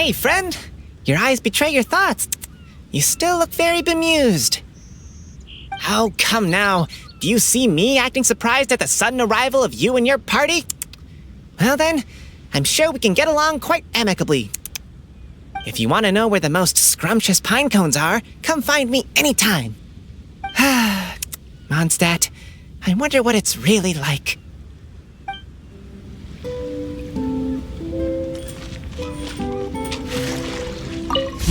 Hey, friend! Your eyes betray your thoughts. You still look very bemused. Oh, come now. Do you see me acting surprised at the sudden arrival of you and your party? Well then, I'm sure we can get along quite amicably. If you want to know where the most scrumptious pine cones are, come find me anytime. Mondstadt, I wonder what it's really like.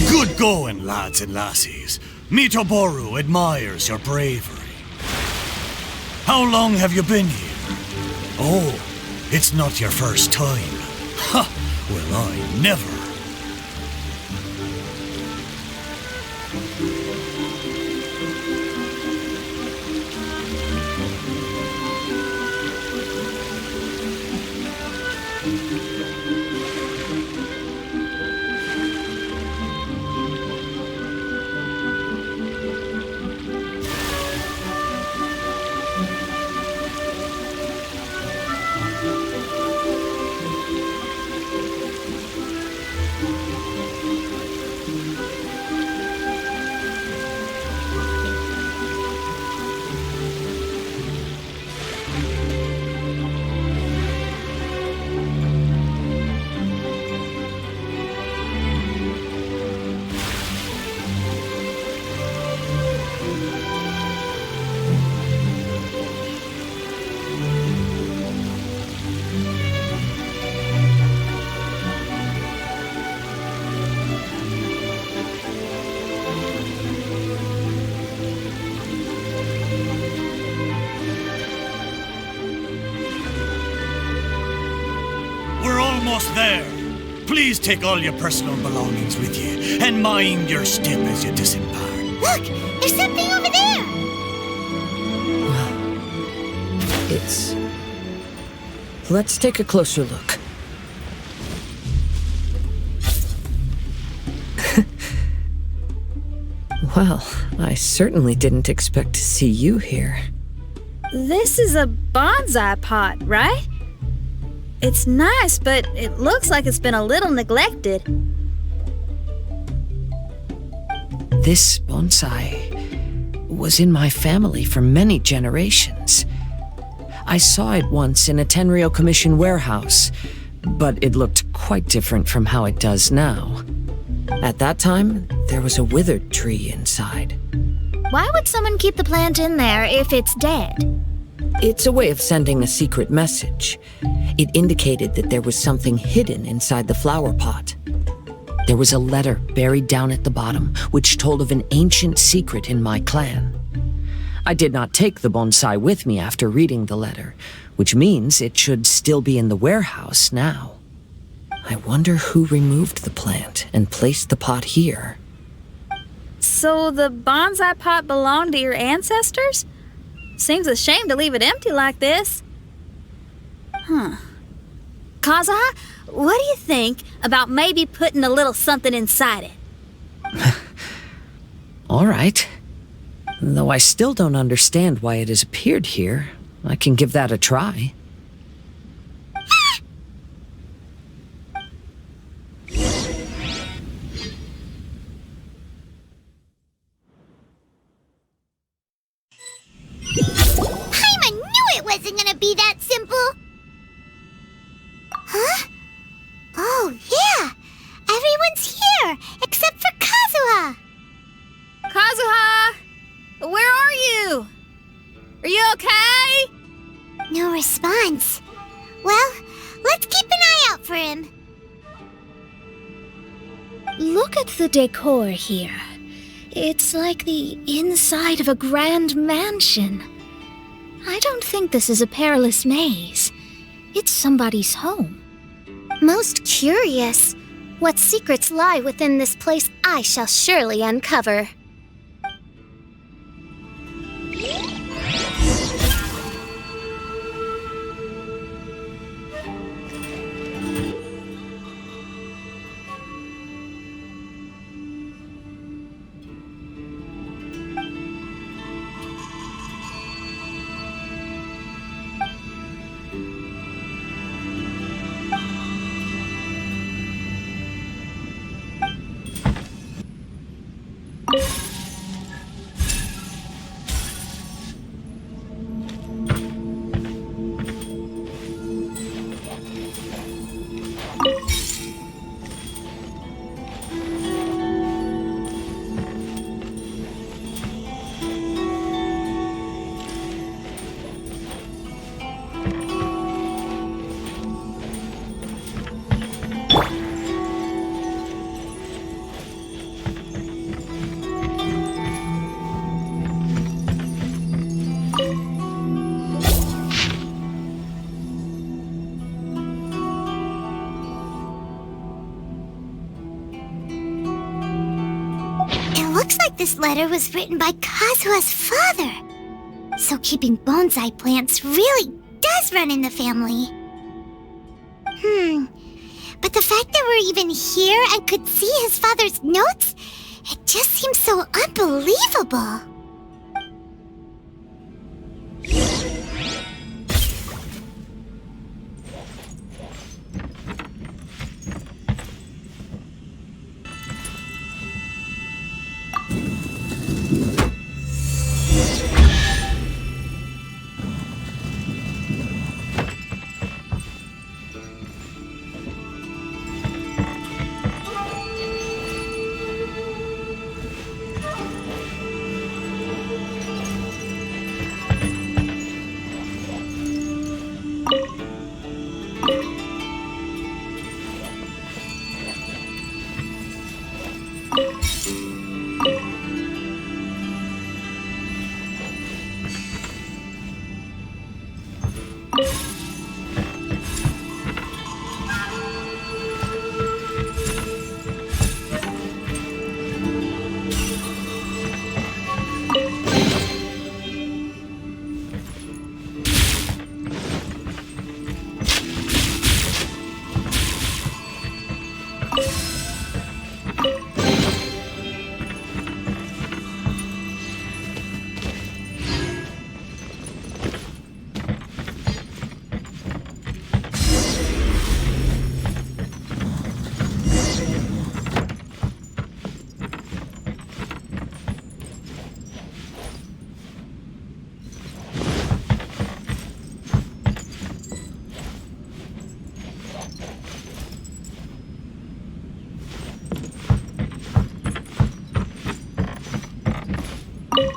Good going, lads and lassies. Mitoboru admires your bravery. How long have you been here? Oh, it's not your first time. Ha! Well, I never. Almost there. Please take all your personal belongings with you, and mind your step as you disembark. Look! There's something over there! Let's take a closer look. Well, I certainly didn't expect to see you here. This is a bonsai pot, right? It's nice, but it looks like it's been a little neglected. This bonsai was in my family for many generations. I saw it once in a Tenryo Commission warehouse, but it looked quite different from how it does now. At that time, there was a withered tree inside. Why would someone keep the plant in there if it's dead? It's a way of sending a secret message. It indicated that there was something hidden inside the flower pot. There was a letter buried down at the bottom, which told of an ancient secret in my clan. I did not take the bonsai with me after reading the letter, which means it should still be in the warehouse now. I wonder who removed the plant and placed the pot here. So the bonsai pot belonged to your ancestors? Seems a shame to leave it empty like this. Kazuha, what do you think about maybe putting a little something inside it? All right. Though I still don't understand why it has appeared here, I can give that a try. I knew it wasn't gonna be that simple! Huh? Oh, yeah! Everyone's here, except for Kazuha! Kazuha! Where are you? Are you okay? No response. Well, let's keep an eye out for him. Look at the decor here. It's like the inside of a grand mansion. I don't think this is a perilous maze. It's somebody's home. Most curious. What secrets lie within this place I shall surely uncover. this letter was written by Kazuha's father. So keeping bonsai plants really does run in the family. But the fact that we're even here and could see his father's notes, it just seems so unbelievable.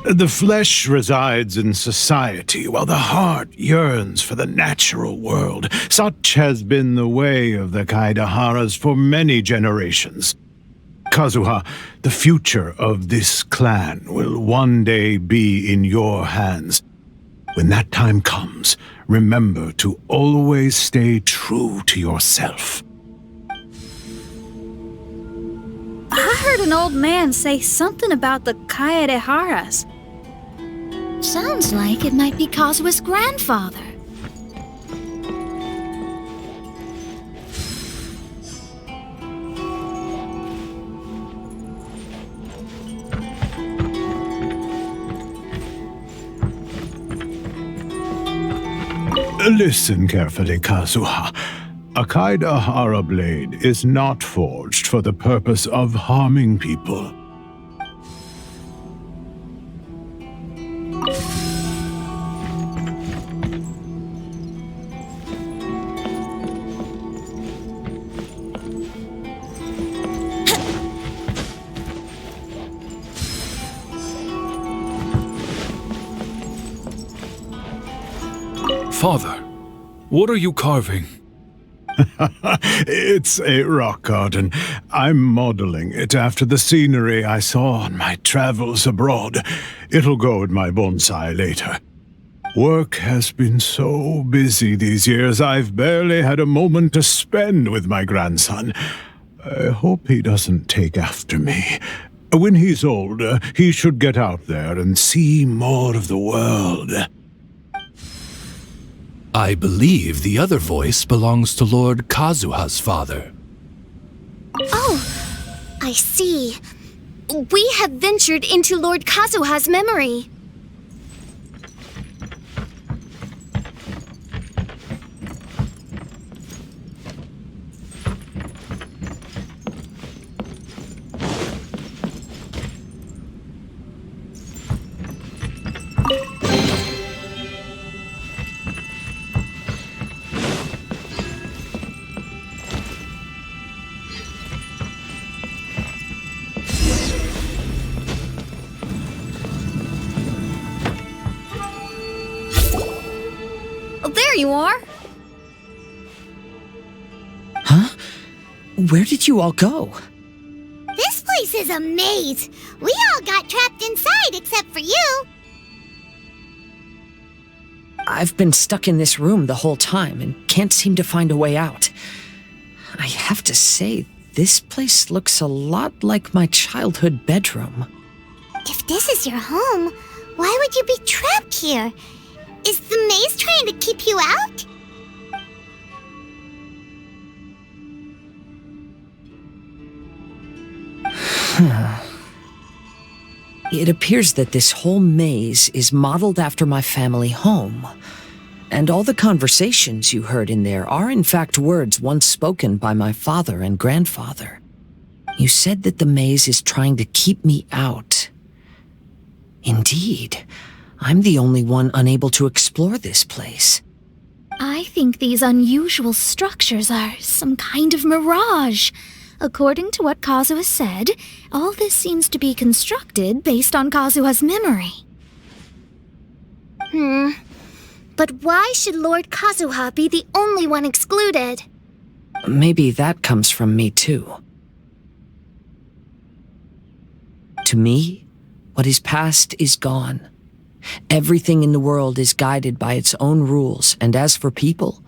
The flesh resides in society, while the heart yearns for the natural world. Such has been the way of the Kaidaharas for many generations. Kazuha, the future of this clan will one day be in your hands. When that time comes, remember to always stay true to yourself. I heard an old man say something about the Kaidaharas. Sounds like it might be Kazuha's grandfather. Listen carefully, Kazuha. A Kaidahara blade is not forged for the purpose of harming people. Father, what are you carving? It's a rock garden. I'm modeling it after the scenery I saw on my travels abroad. It'll go in my bonsai later. Work has been so busy these years, I've barely had a moment to spend with my grandson. I hope he doesn't take after me. When he's older, he should get out there and see more of the world. I believe the other voice belongs to Lord Kazuha's father. Oh, I see. We have ventured into Lord Kazuha's memory. There you are. Huh? Where did you all go? This place is a maze. We all got trapped inside except for you. I've been stuck in this room the whole time and can't seem to find a way out. I have to say, this place looks a lot like my childhood bedroom. If this is your home, why would you be trapped here? Is the maze trying to keep you out? It appears that this whole maze is modeled after my family home. And all the conversations you heard in there are in fact words once spoken by my father and grandfather. You said that the maze is trying to keep me out. Indeed, I'm the only one unable to explore this place. I think these unusual structures are some kind of mirage. According to what Kazuha said, all this seems to be constructed based on Kazuha's memory. But why should Lord Kazuha be the only one excluded? Maybe that comes from me too. To me, what is past is gone. Everything in the world is guided by its own rules, and as for people,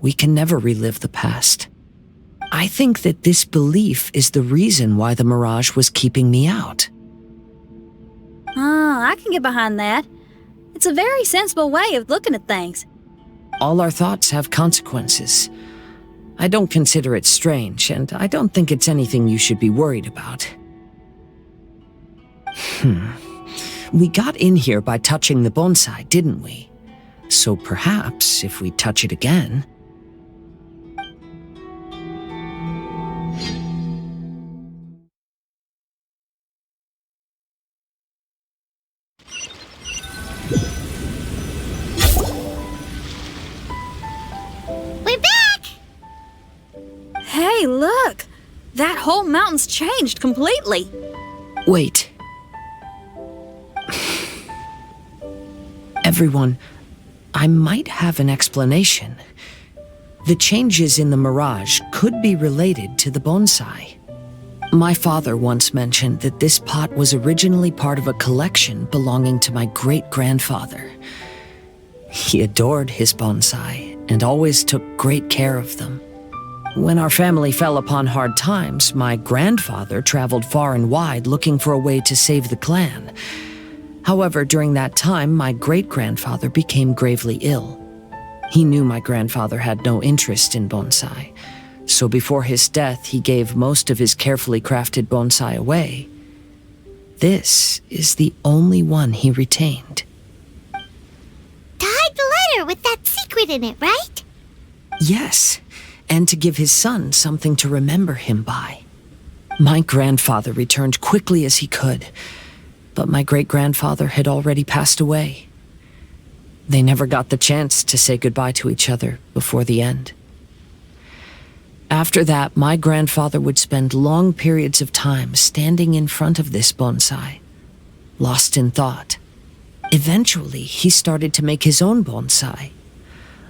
we can never relive the past. I think that this belief is the reason why the mirage was keeping me out. Oh, I can get behind that. It's a very sensible way of looking at things. All our thoughts have consequences. I don't consider it strange, and I don't think it's anything you should be worried about. We got in here by touching the bonsai, didn't we? So perhaps if we touch it again... We're back! Hey, look! That whole mountain's changed completely. Wait. Everyone, I might have an explanation. The changes in the mirage could be related to the bonsai. My father once mentioned that this pot was originally part of a collection belonging to my great-grandfather. He adored his bonsai and always took great care of them. When our family fell upon hard times, my grandfather traveled far and wide looking for a way to save the clan. However, during that time, my great-grandfather became gravely ill. He knew my grandfather had no interest in bonsai, so before his death, he gave most of his carefully crafted bonsai away. This is the only one he retained. To hide the letter with that secret in it, right? Yes, and to give his son something to remember him by. My grandfather returned quickly as he could, but my great-grandfather had already passed away. They never got the chance to say goodbye to each other before the end. After that, my grandfather would spend long periods of time standing in front of this bonsai, lost in thought. Eventually, he started to make his own bonsai.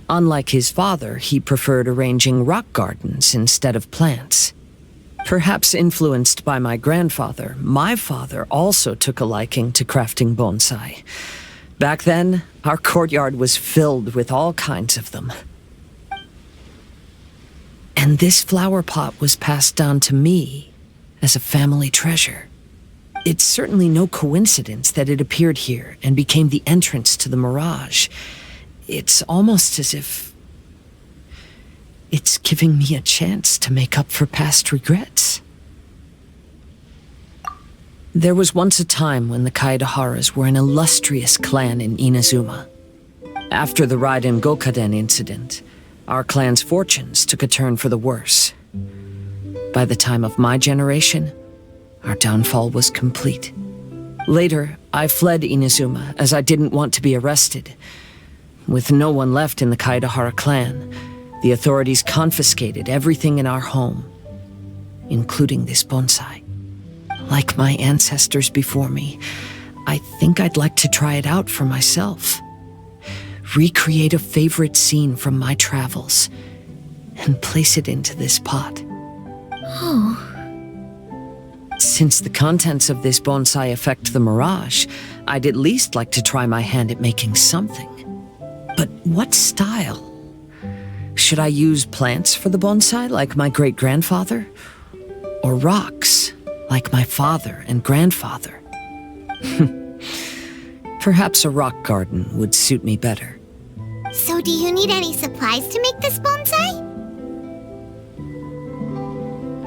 Unlike his father, he preferred arranging rock gardens instead of plants. Perhaps influenced by my grandfather, my father also took a liking to crafting bonsai. Back then, our courtyard was filled with all kinds of them. And this flower pot was passed down to me as a family treasure. It's certainly no coincidence that it appeared here and became the entrance to the mirage. It's almost as if it's giving me a chance to make up for past regrets. There was once a time when the Kaidaharas were an illustrious clan in Inazuma. After the Raiden Gokaden incident, our clan's fortunes took a turn for the worse. By the time of my generation, our downfall was complete. Later, I fled Inazuma as I didn't want to be arrested. With no one left in the Kaidahara clan, the authorities confiscated everything in our home, including this bonsai. Like my ancestors before me, I think I'd like to try it out for myself. Recreate a favorite scene from my travels and place it into this pot. Oh. Since the contents of this bonsai affect the mirage, I'd at least like to try my hand at making something. But what style? Should I use plants for the bonsai like my great-grandfather? Or rocks like my father and grandfather? Perhaps a rock garden would suit me better. So do you need any supplies to make this bonsai?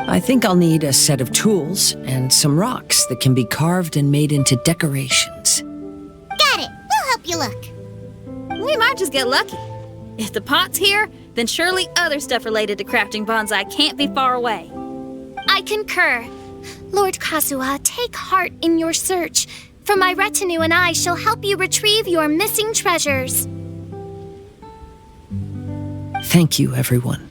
I think I'll need a set of tools and some rocks that can be carved and made into decorations. Got it. We'll help you look. We might just get lucky. If the pot's here, then surely other stuff related to crafting bonsai can't be far away. I concur. Lord Kazuha, take heart in your search, for my retinue and I shall help you retrieve your missing treasures. Thank you, everyone.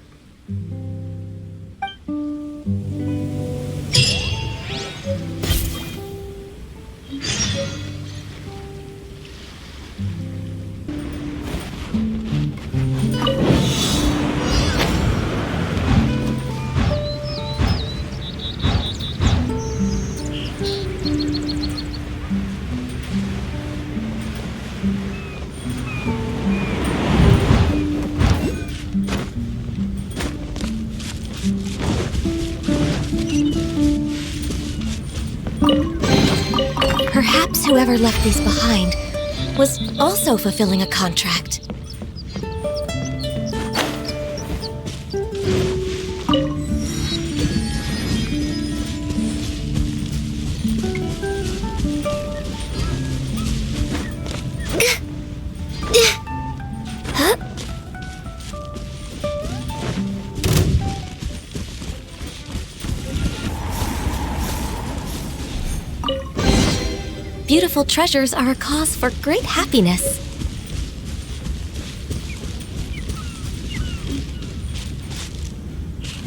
Perhaps whoever left these behind was also fulfilling a contract. Beautiful treasures are a cause for great happiness.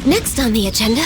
Next on the agenda...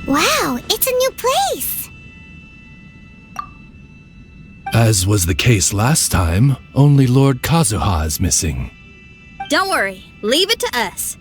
Wow, it's a new place! As was the case last time, only Lord Kazuha is missing. Don't worry, leave it to us.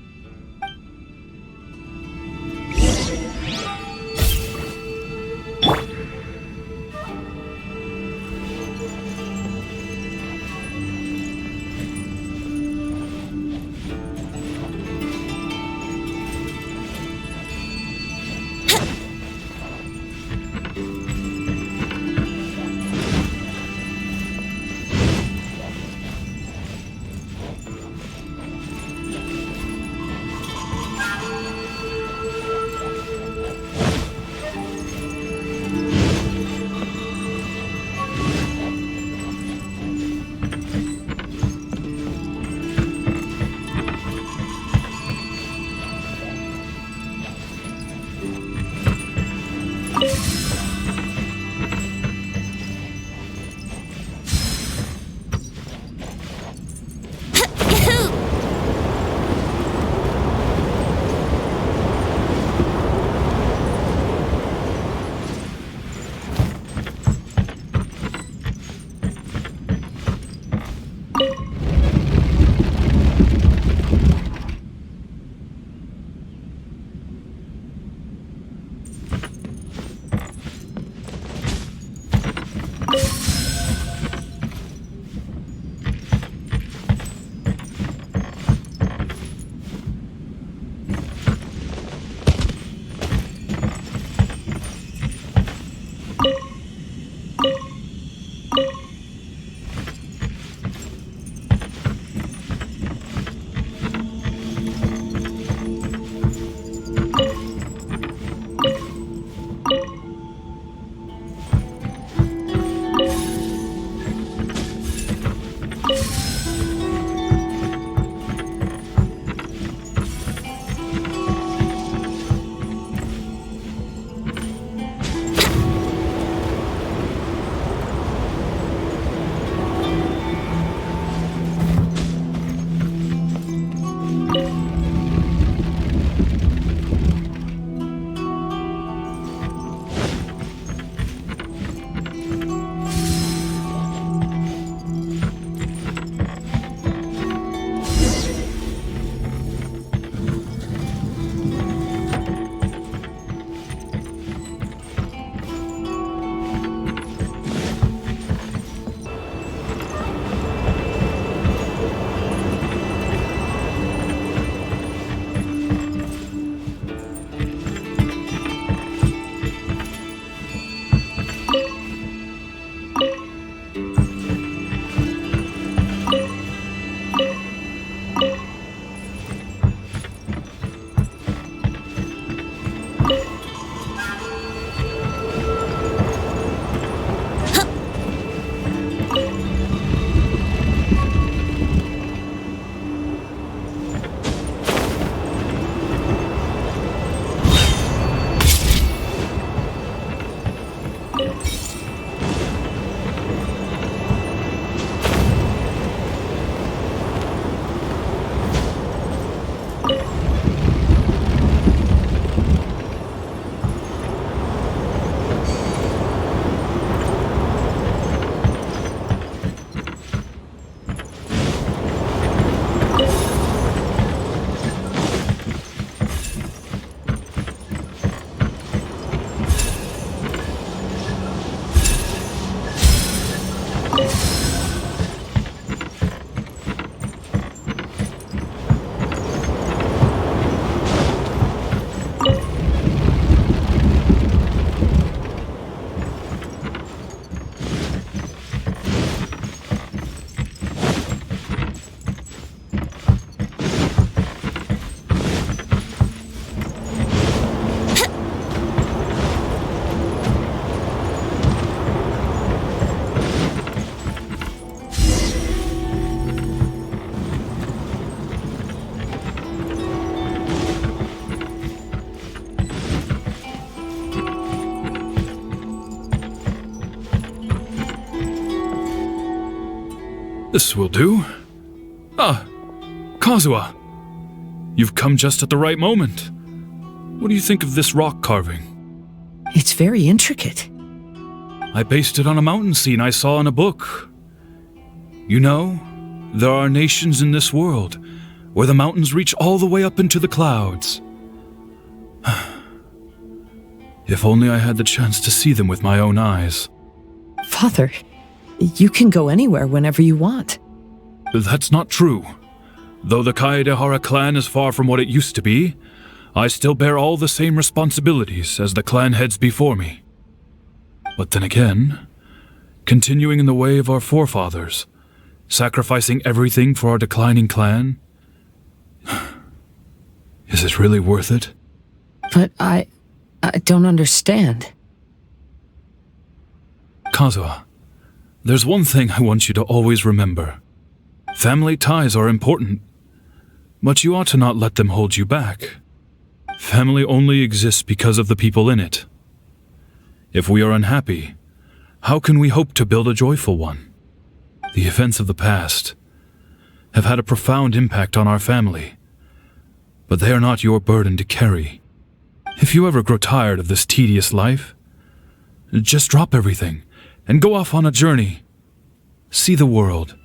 This will do. Ah, Kazuha. You've come just at the right moment. What do you think of this rock carving? It's very intricate. I based it on a mountain scene I saw in a book. You know, there are nations in this world where the mountains reach all the way up into the clouds. If only I had the chance to see them with my own eyes. Father, you can go anywhere whenever you want. That's not true. Though the Kaedehara clan is far from what it used to be, I still bear all the same responsibilities as the clan heads before me. But then again, continuing in the way of our forefathers, sacrificing everything for our declining clan, is it really worth it? But I don't understand. Kazuha, there's one thing I want you to always remember. Family ties are important, but you ought to not let them hold you back. Family only exists because of the people in it. If we are unhappy, how can we hope to build a joyful one? The events of the past have had a profound impact on our family, but they are not your burden to carry. If you ever grow tired of this tedious life, just drop everything and go off on a journey. See the world.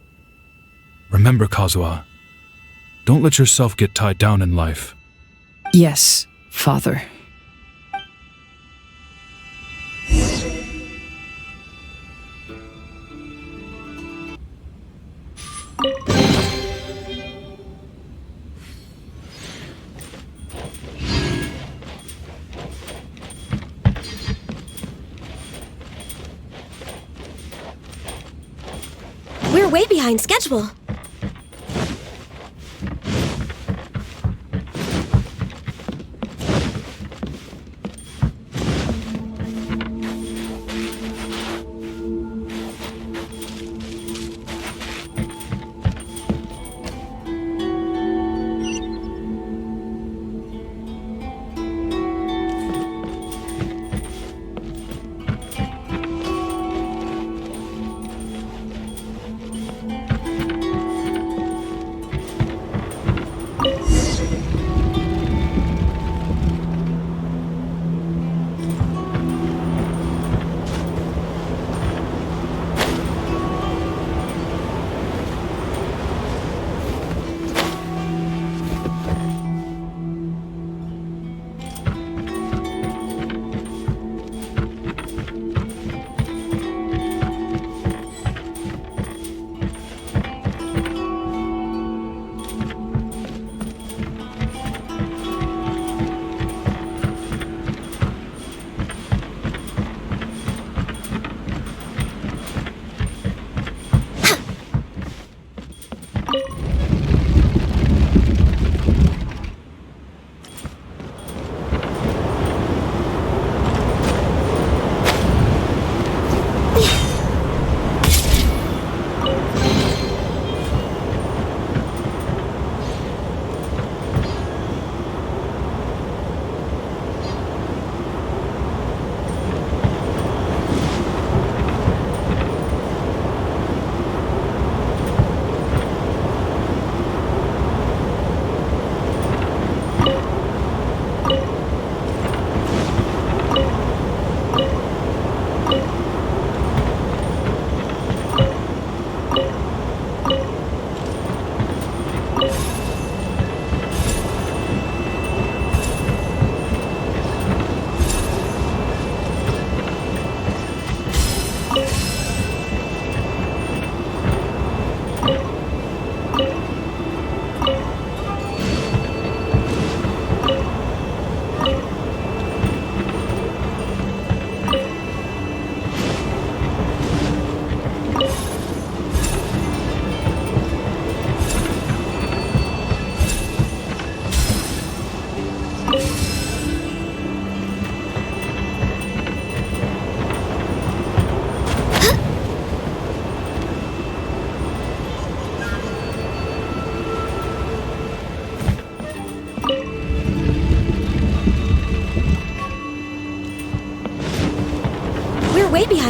Remember, Kazuha, don't let yourself get tied down in life. Yes, Father. We're way behind schedule.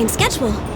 behind schedule.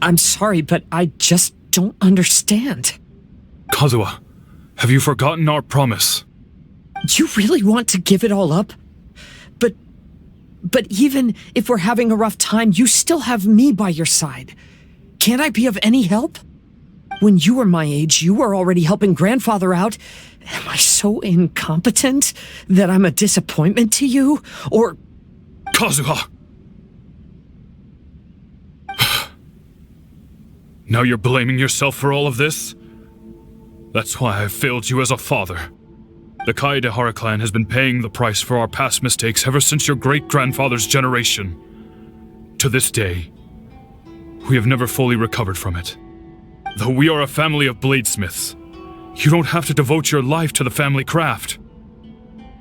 I'm sorry, but I just don't understand. Kazuha, have you forgotten our promise? You really want to give it all up? But even if we're having a rough time, you still have me by your side. Can't I be of any help? When you were my age, you were already helping grandfather out. Am I so incompetent that I'm a disappointment to you? Or... Kazuha! Now you're blaming yourself for all of this? That's why I failed you as a father. The Kaedehara clan has been paying the price for our past mistakes ever since your great-grandfather's generation. To this day, we have never fully recovered from it. Though we are a family of bladesmiths, you don't have to devote your life to the family craft.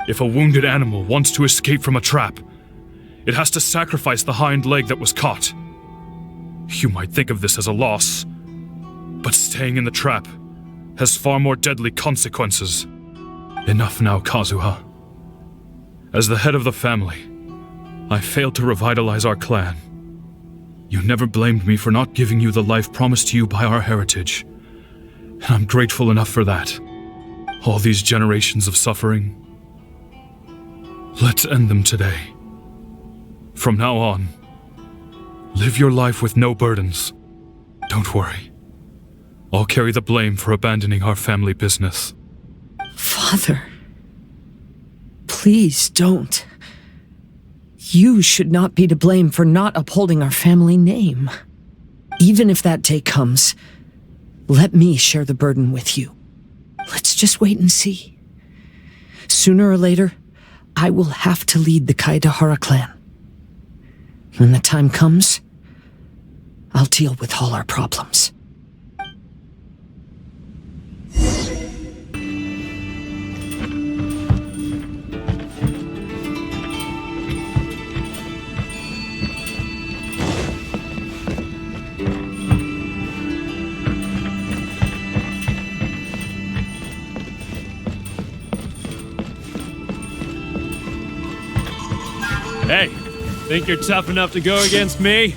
If a wounded animal wants to escape from a trap, it has to sacrifice the hind leg that was caught. You might think of this as a loss, but staying in the trap has far more deadly consequences. Enough now, Kazuha. As the head of the family, I failed to revitalize our clan. You never blamed me for not giving you the life promised to you by our heritage, and I'm grateful enough for that. All these generations of suffering, let's end them today. From now on, live your life with no burdens. Don't worry. I'll carry the blame for abandoning our family business. Father, please don't. You should not be to blame for not upholding our family name. Even if that day comes, let me share the burden with you. Let's just wait and see. Sooner or later, I will have to lead the Kaedehara clan. When the time comes, I'll deal with all our problems. Hey, think you're tough enough to go against me?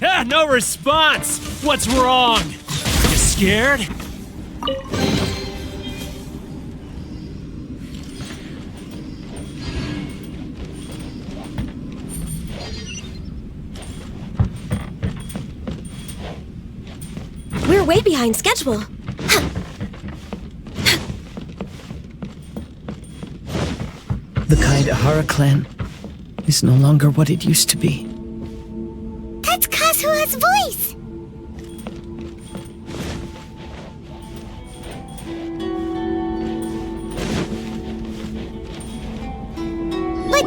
Ah, no response! What's wrong? You scared? We're way behind schedule. The Kaedehara clan is no longer what it used to be. That's Kazuha's voice! But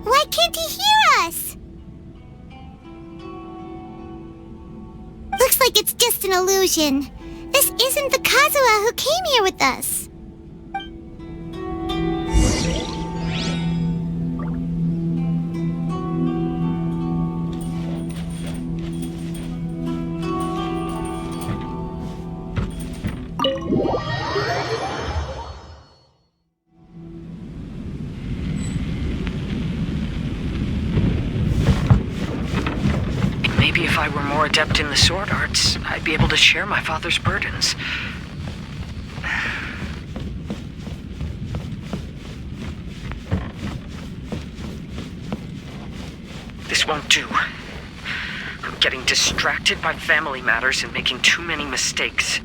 why can't he hear us? Looks like it's just an illusion. This isn't the Kazuha who came here with us. Maybe if I were more adept in the sword arts, I'd be able to share my father's burdens. This won't do. I'm getting distracted by family matters and making too many mistakes.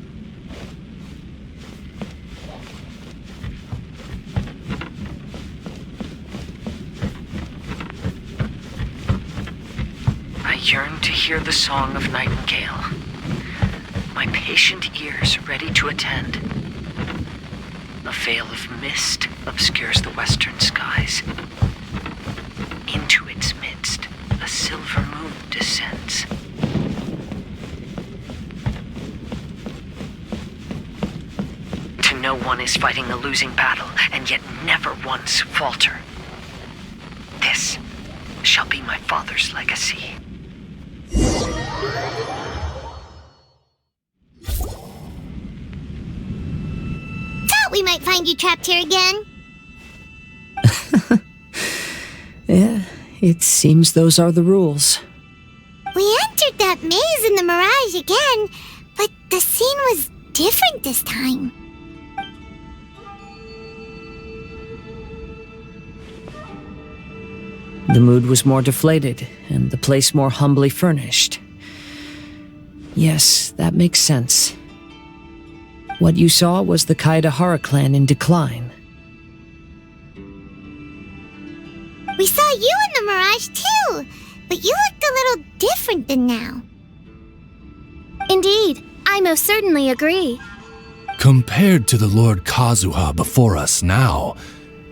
I yearn to hear the song of nightingale. My patient ears ready to attend. A veil of mist obscures the western skies. Into its midst, a silver moon descends. To know one is fighting a losing battle, and yet never once falter. This shall be my father's legacy. Thought we might find you trapped here again. Yeah, it seems those are the rules. We entered that maze in the Mirage again, but the scene was different this time. The mood was more deflated, and the place more humbly furnished. Yes, that makes sense. What you saw was the Kaidahara clan in decline. We saw you in the Mirage too, but you looked a little different than now. Indeed, I most certainly agree. Compared to the Lord Kazuha before us now,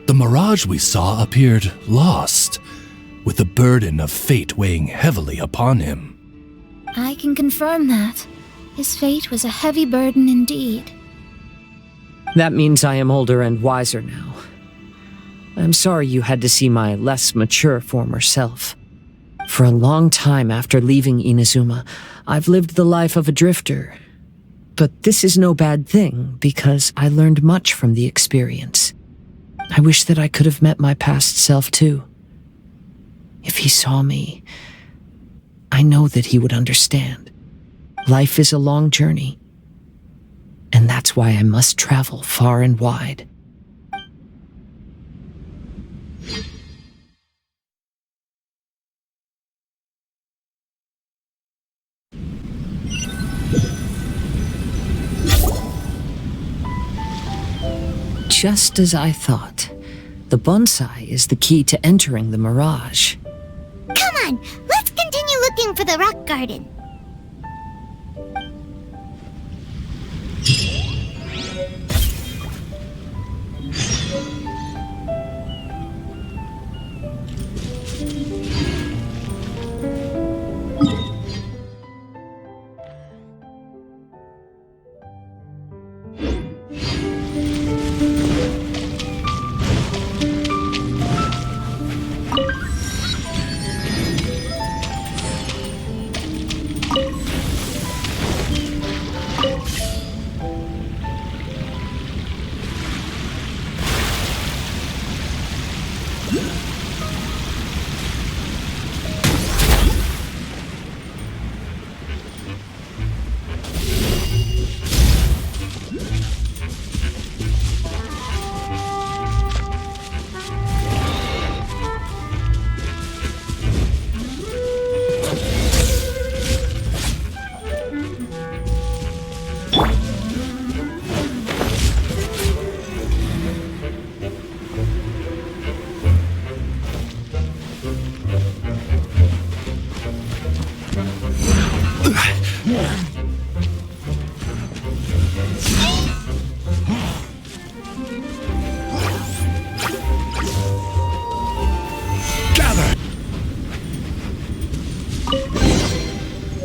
the Mirage we saw appeared lost, with the burden of fate weighing heavily upon him. I can confirm that. His fate was a heavy burden indeed. That means I am older and wiser now. I'm sorry you had to see my less mature former self. For a long time after leaving Inazuma, I've lived the life of a drifter. But this is no bad thing, because I learned much from the experience. I wish that I could have met my past self too. If he saw me, I know that he would understand. Life is a long journey, and that's why I must travel far and wide. Just as I thought, the bonsai is the key to entering the Mirage. Come on, let's continue looking for the rock garden.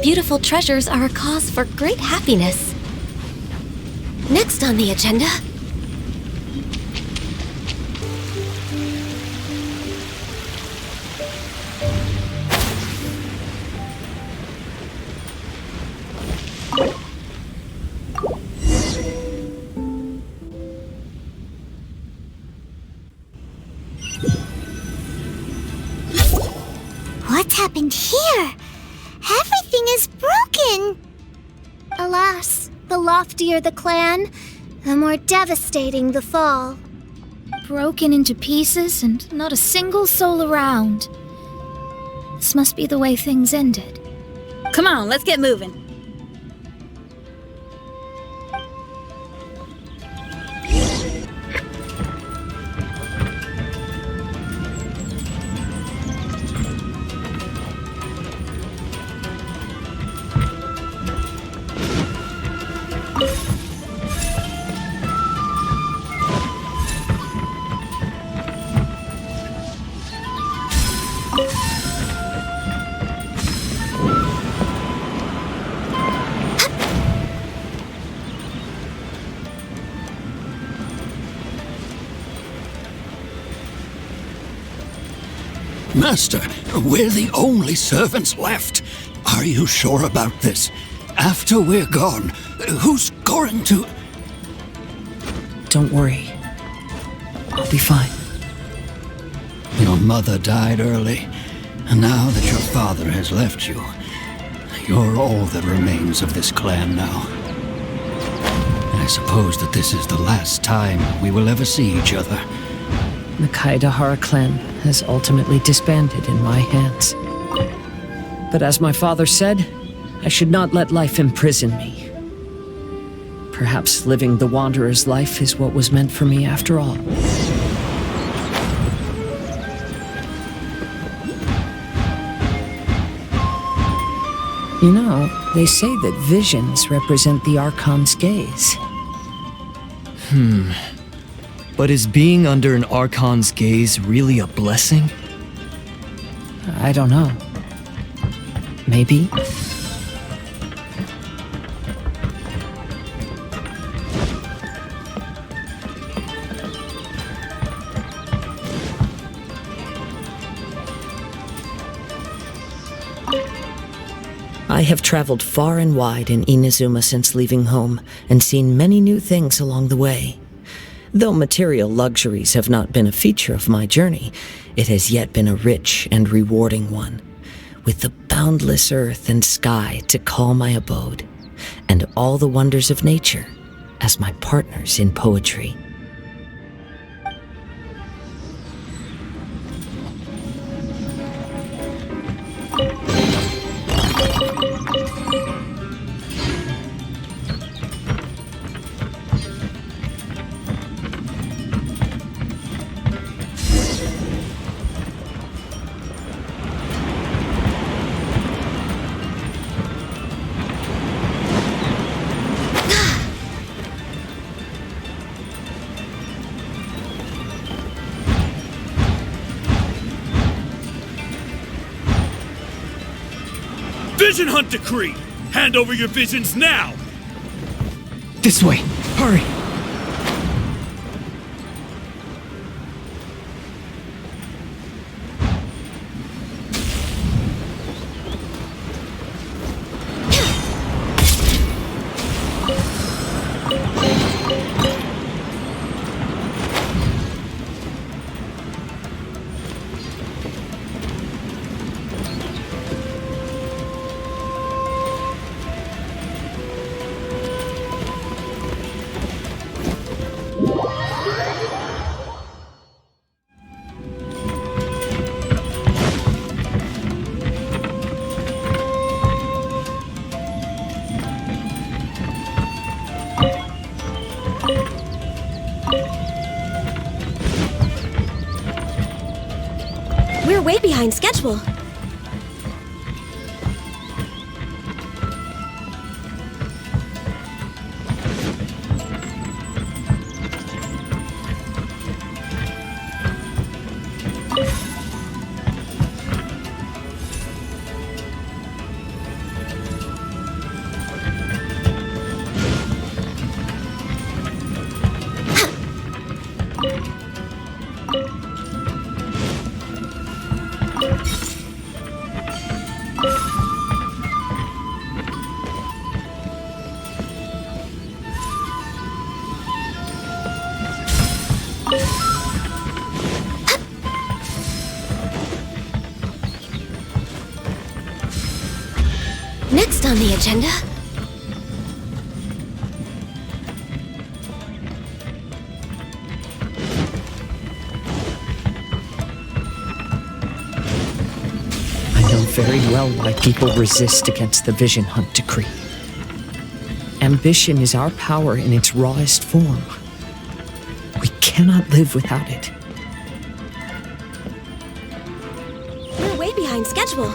Beautiful treasures are a cause for great happiness. Next on the agenda... What's happened here? Everything is broken! Alas, the loftier the clan, the more devastating the fall. Broken into pieces and not a single soul around. This must be the way things ended. Come on, let's get moving. Master, we're the only servants left. Are you sure about this? After we're gone, who's going to... Don't worry. I'll be fine. Your mother died early, and now that your father has left you, you're all that remains of this clan now. I suppose that this is the last time we will ever see each other. The Kaidahara clan has ultimately disbanded in my hands. But as my father said, I should not let life imprison me. Perhaps living the wanderer's life is what was meant for me after all. You know, they say that visions represent the Archon's gaze. But is being under an Archon's gaze really a blessing? I don't know. Maybe. I have traveled far and wide in Inazuma since leaving home, and seen many new things along the way. Though material luxuries have not been a feature of my journey, it has yet been a rich and rewarding one, with the boundless earth and sky to call my abode, and all the wonders of nature as my partners in poetry. Vision Hunt Decree! Hand over your visions now! This way! Hurry! We're way behind schedule. Next on the agenda... I know very well why people resist against the Vision Hunt Decree. Ambition is our power in its rawest form. We cannot live without it. We're way behind schedule.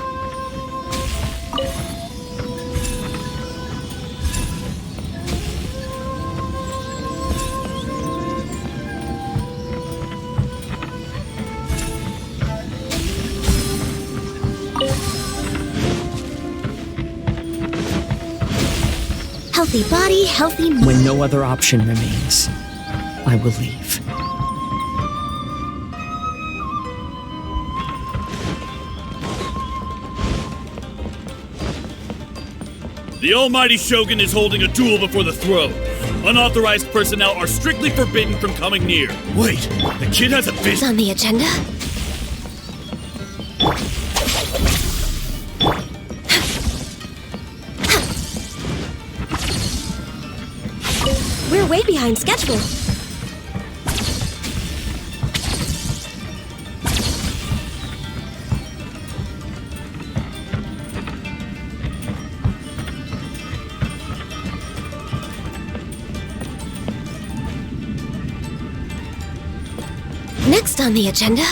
Healthy body, healthy mind. When no other option remains, I will leave. The Almighty Shogun is holding a duel before the throne. Unauthorized personnel are strictly forbidden from coming near. Wait, the kid has a What's vision. on the agenda? behind schedule. Next on the agenda...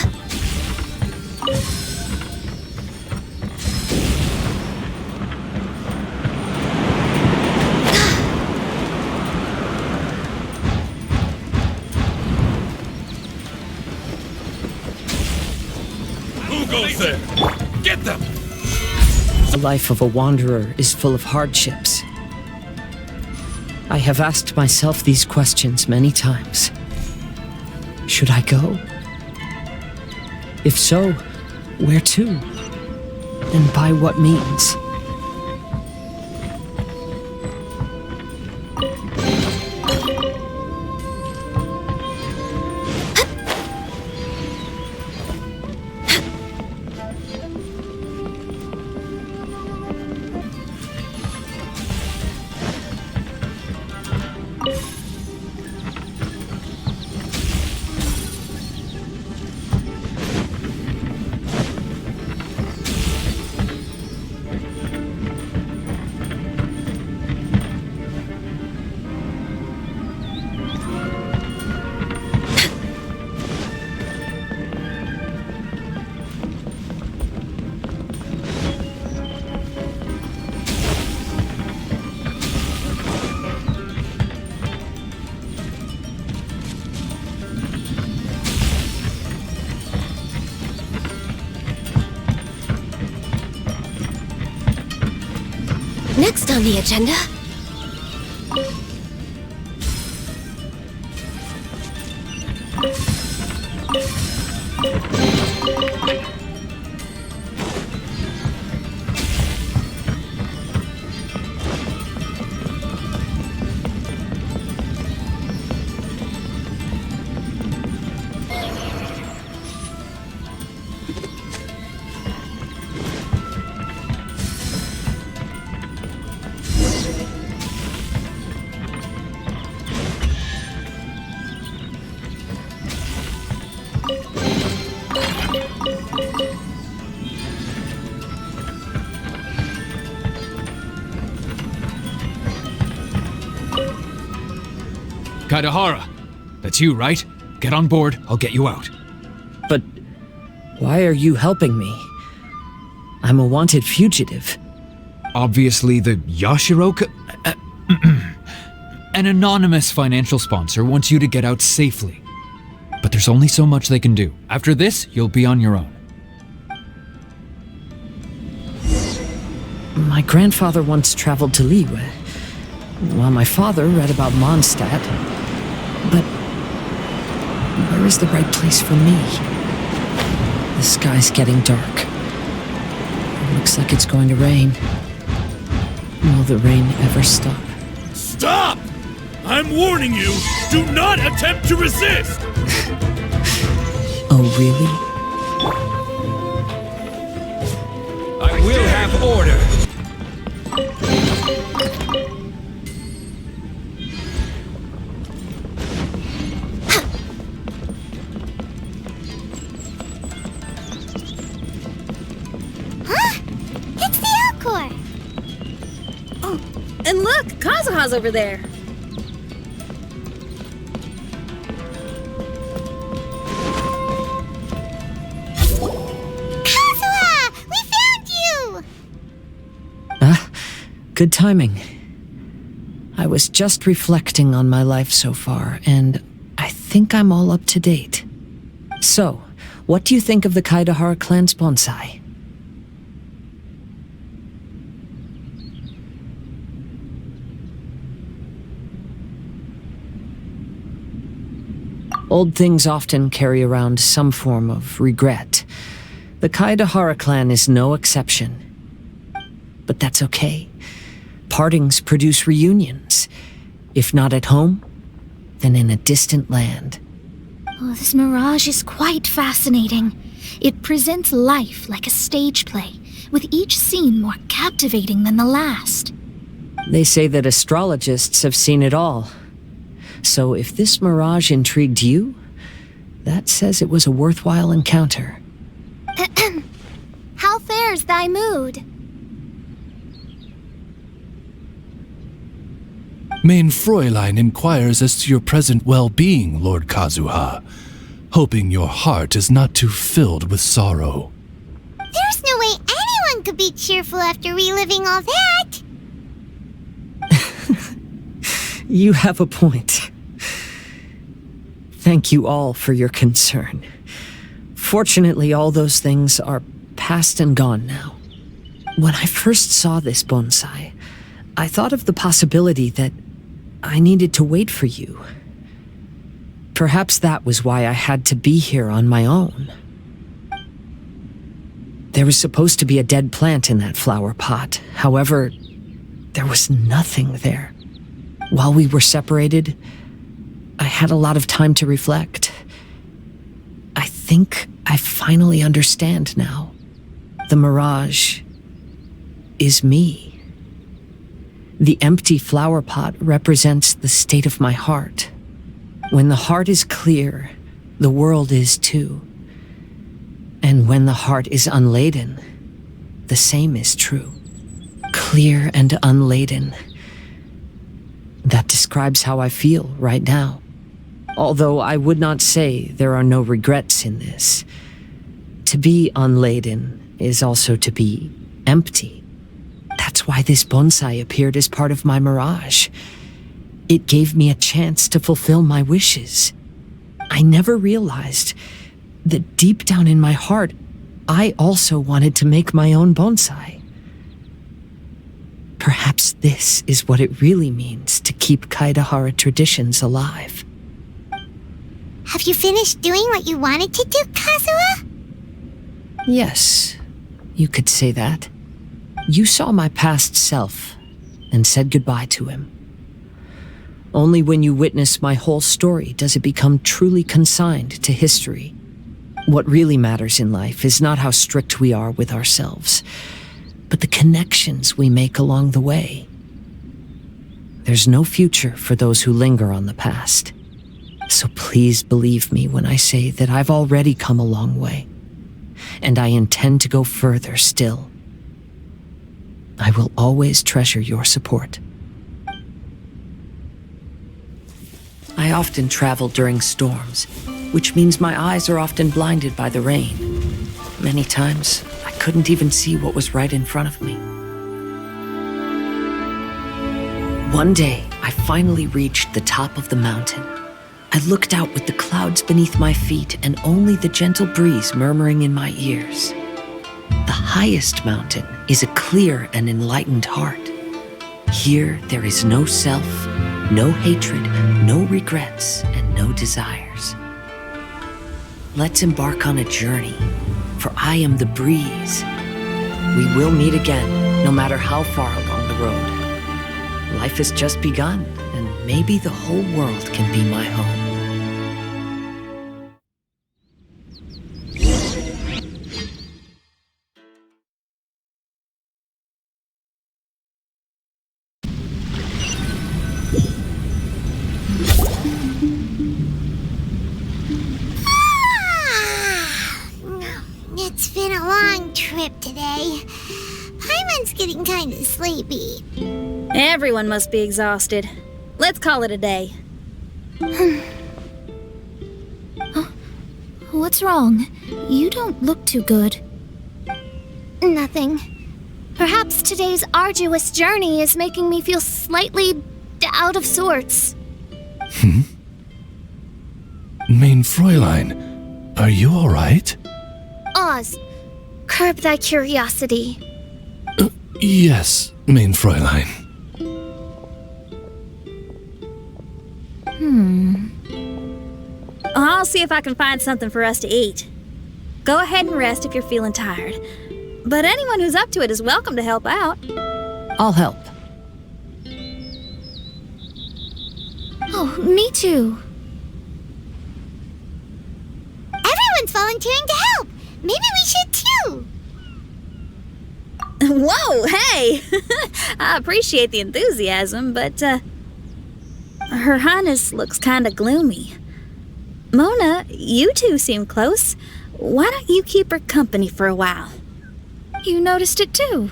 Who goes there? Get them! The life of a wanderer is full of hardships. I have asked myself these questions many times. Should I go? If so, where to? And by what means? Next on the agenda... Kaidahara, that's you, right? Get on board, I'll get you out. But why are you helping me? I'm a wanted fugitive. Obviously the Yashiroka... An anonymous financial sponsor wants you to get out safely. But there's only so much they can do. After this, you'll be on your own. My grandfather once traveled to Liyue, while my father read about Mondstadt. But where is the right place for me? The sky's getting dark. It looks like it's going to rain. Will the rain ever stop? Stop! I'm warning you, do not attempt to resist! Oh, really? I will have order! It's the Alcor! Oh, and look, Kazuha's over there. Kazuha! We found you! Good timing. I was just reflecting on my life so far, and I think I'm all up to date. So, what do you think of the Kaidahara clan's bonsai? Old things often carry around some form of regret. The Kaidahara clan is no exception. But that's okay. Partings produce reunions. If not at home, then in a distant land. Oh, this mirage is quite fascinating. It presents life like a stage play, with each scene more captivating than the last. They say that astrologists have seen it all. So if this mirage intrigued you, that says it was a worthwhile encounter. How fares thy mood? Main Fräulein inquires as to your present well-being, Lord Kazuha, hoping your heart is not too filled with sorrow. There's no way anyone could be cheerful after reliving all that. You have a point. Thank you all for your concern. Fortunately, all those things are past and gone now. When I first saw this bonsai, I thought of the possibility that I needed to wait for you. Perhaps that was why I had to be here on my own. There was supposed to be a dead plant in that flower pot. However, there was nothing there. While we were separated, I had a lot of time to reflect. I think I finally understand now. The mirage is me. The empty flower pot represents the state of my heart. When the heart is clear, the world is too. And when the heart is unladen, the same is true. Clear and unladen. That describes how I feel right now. Although I would not say there are no regrets in this. To be unladen is also to be empty. That's why this bonsai appeared as part of my mirage. It gave me a chance to fulfill my wishes. I never realized that deep down in my heart, I also wanted to make my own bonsai. Perhaps this is what it really means to keep Kaidahara traditions alive. Have you finished doing what you wanted to do, Kazuha? Yes, you could say that. You saw my past self and said goodbye to him. Only when you witness my whole story does it become truly consigned to history. What really matters in life is not how strict we are with ourselves, but the connections we make along the way. There's no future for those who linger on the past. So please believe me when I say that I've already come a long way, and I intend to go further still. I will always treasure your support. I often travel during storms, which means my eyes are often blinded by the rain. Many times, I couldn't even see what was right in front of me. One day, I finally reached the top of the mountain. I looked out with the clouds beneath my feet and only the gentle breeze murmuring in my ears. The highest mountain is a clear and enlightened heart. Here, there is no self, no hatred, no regrets, and no desires. Let's embark on a journey, for I am the breeze. We will meet again, no matter how far along the road. Life has just begun, and maybe the whole world can be my home. It's been a long trip today. Paimon's getting kind of sleepy. Everyone must be exhausted. Let's call it a day. What's wrong? You don't look too good. Nothing. Perhaps today's arduous journey is making me feel slightly out of sorts. Main Fräulein, are you all right? Oz, curb thy curiosity. Yes, Main Fräulein. I'll see if I can find something for us to eat. Go ahead and rest if you're feeling tired. But anyone who's up to it is welcome to help out. I'll help. Oh, me too. Everyone's volunteering to help. Maybe we should too. Whoa, hey! I appreciate the enthusiasm, but, Her Highness looks kinda gloomy. Mona, you two seem close. Why don't you keep her company for a while? You noticed it too.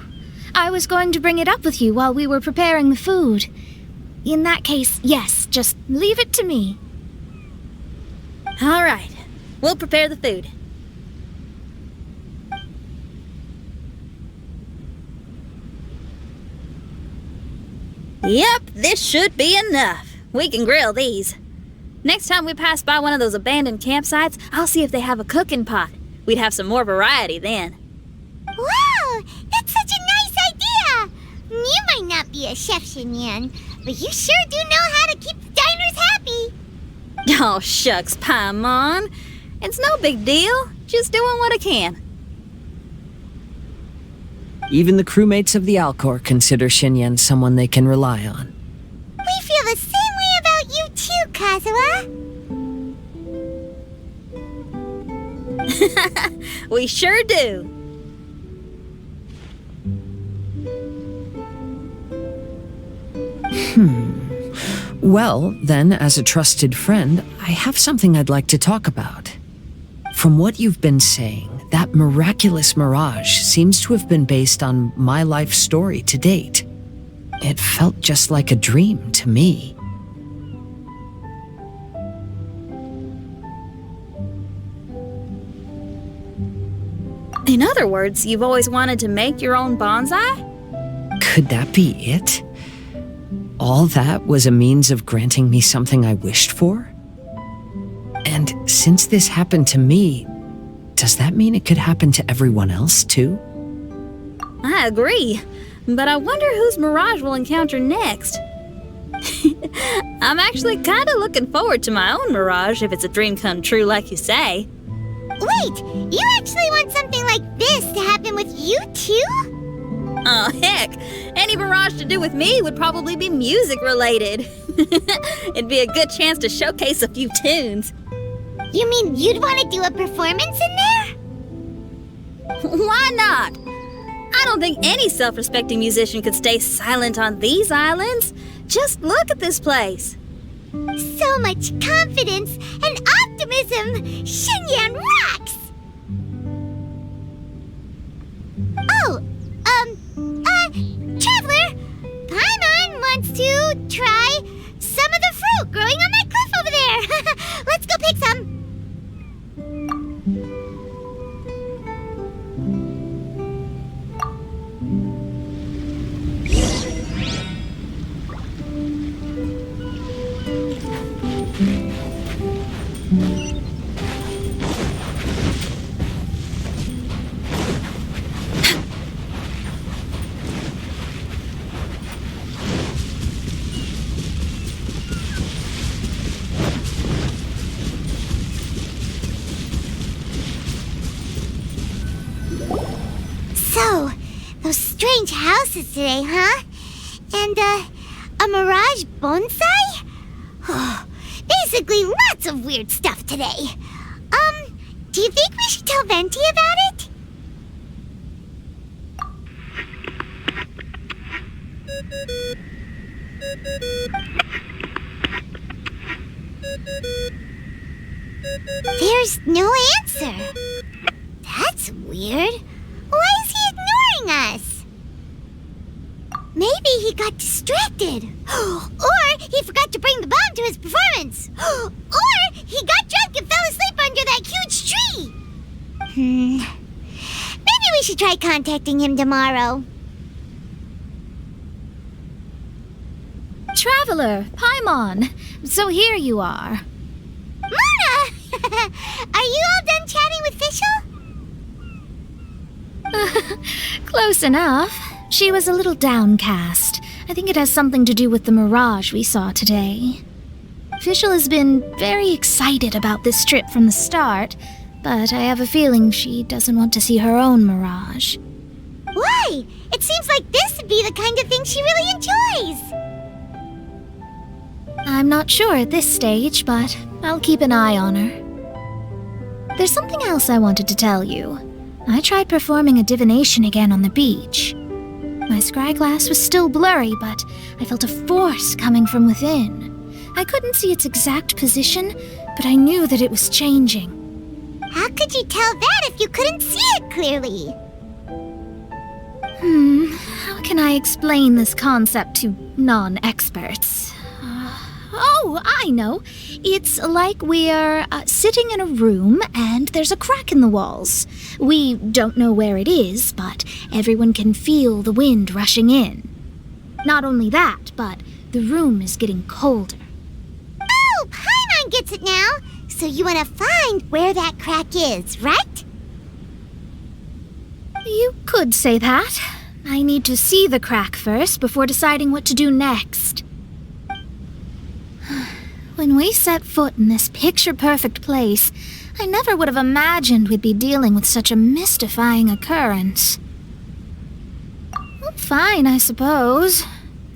I was going to bring it up with you while we were preparing the food. In that case, yes, just leave it to me. All right, we'll prepare the food. Yep, this should be enough. We can grill these. Next time we pass by one of those abandoned campsites, I'll see if they have a cooking pot. We'd have some more variety then. Wow! That's such a nice idea! You might not be a chef, Xinyan, but you sure do know how to keep the diners happy! Oh, shucks, Paimon. It's no big deal. Just doing what I can. Even the crewmates of the Alcor consider Xinyan someone they can rely on. We feel the same way about you too, Kazuha. We sure do. Well, then, as a trusted friend, I have something I'd like to talk about. From what you've been saying, that miraculous mirage seems to have been based on my life story to date. It felt just like a dream to me. In other words, you've always wanted to make your own bonsai? Could that be it? All that was a means of granting me something I wished for? And since this happened to me, does that mean it could happen to everyone else too? I agree, but I wonder whose mirage we'll encounter next. I'm actually kind of looking forward to my own mirage if it's a dream come true like you say. Wait, you actually want something like this to happen with you too? Oh, heck. Any mirage to do with me would probably be music related. It'd be a good chance to showcase a few tunes. You mean you'd want to do a performance in there? Why not? I don't think any self-respecting musician could stay silent on these islands. Just look at this place. So much confidence and optimism! Xinyan rocks! Oh, Traveler! Paimon wants to try some of the fruit growing on that cliff over there. Let's go pick some. So, those strange houses today, huh? And, a mirage bonsai? Oh, basically lots of weird stuff today. Do you think we should tell Venti about it? There's no answer. That's weird. Why is he ignoring us? Maybe he got distracted. Or he forgot to bring the bomb to his performance. Or he got drunk and fell asleep under that huge tree. Maybe we should try contacting him tomorrow. Traveler, Paimon. So here you are. Mona! Are you all done chatting with Fischl? Close enough. She was a little downcast. I think it has something to do with the mirage we saw today. Fischl has been very excited about this trip from the start, but I have a feeling she doesn't want to see her own mirage. Why? It seems like this would be the kind of thing she really enjoys. I'm not sure at this stage, but I'll keep an eye on her. There's something else I wanted to tell you. I tried performing a divination again on the beach. My scryglass was still blurry, but I felt a force coming from within. I couldn't see its exact position, but I knew that it was changing. How could you tell that if you couldn't see it clearly? How can I explain this concept to non-experts? Oh, I know. It's like we're sitting in a room and there's a crack in the walls. We don't know where it is, but everyone can feel the wind rushing in. Not only that, but the room is getting colder. Oh, Paimon gets it now. So you want to find where that crack is, right? You could say that. I need to see the crack first before deciding what to do next. When we set foot in this picture-perfect place, I never would have imagined we'd be dealing with such a mystifying occurrence. Well, fine, I suppose.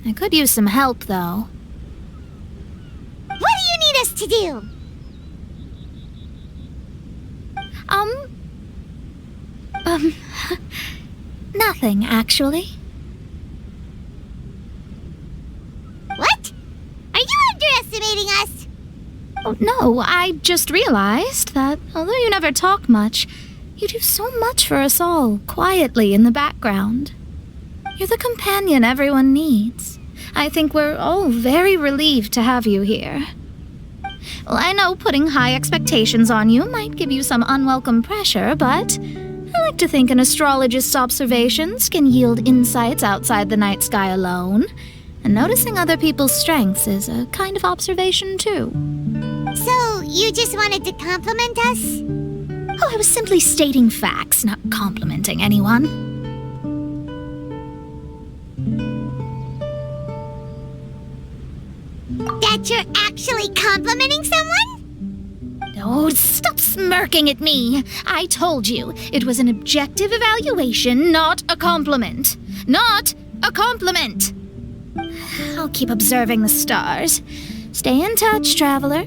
I could use some help, though. What do you need us to do? Nothing, actually. What? Are you underestimating us? Oh, no, I just realized that although you never talk much, you do so much for us all, quietly in the background. You're the companion everyone needs. I think we're all very relieved to have you here. Well, I know putting high expectations on you might give you some unwelcome pressure, but I like to think an astrologist's observations can yield insights outside the night sky alone. And noticing other people's strengths is a kind of observation, too. So, you just wanted to compliment us? Oh, I was simply stating facts, not complimenting anyone. That you're actually complimenting someone? Oh, stop smirking at me. I told you, it was an objective evaluation, not a compliment. Not a compliment! I'll keep observing the stars. Stay in touch, traveler.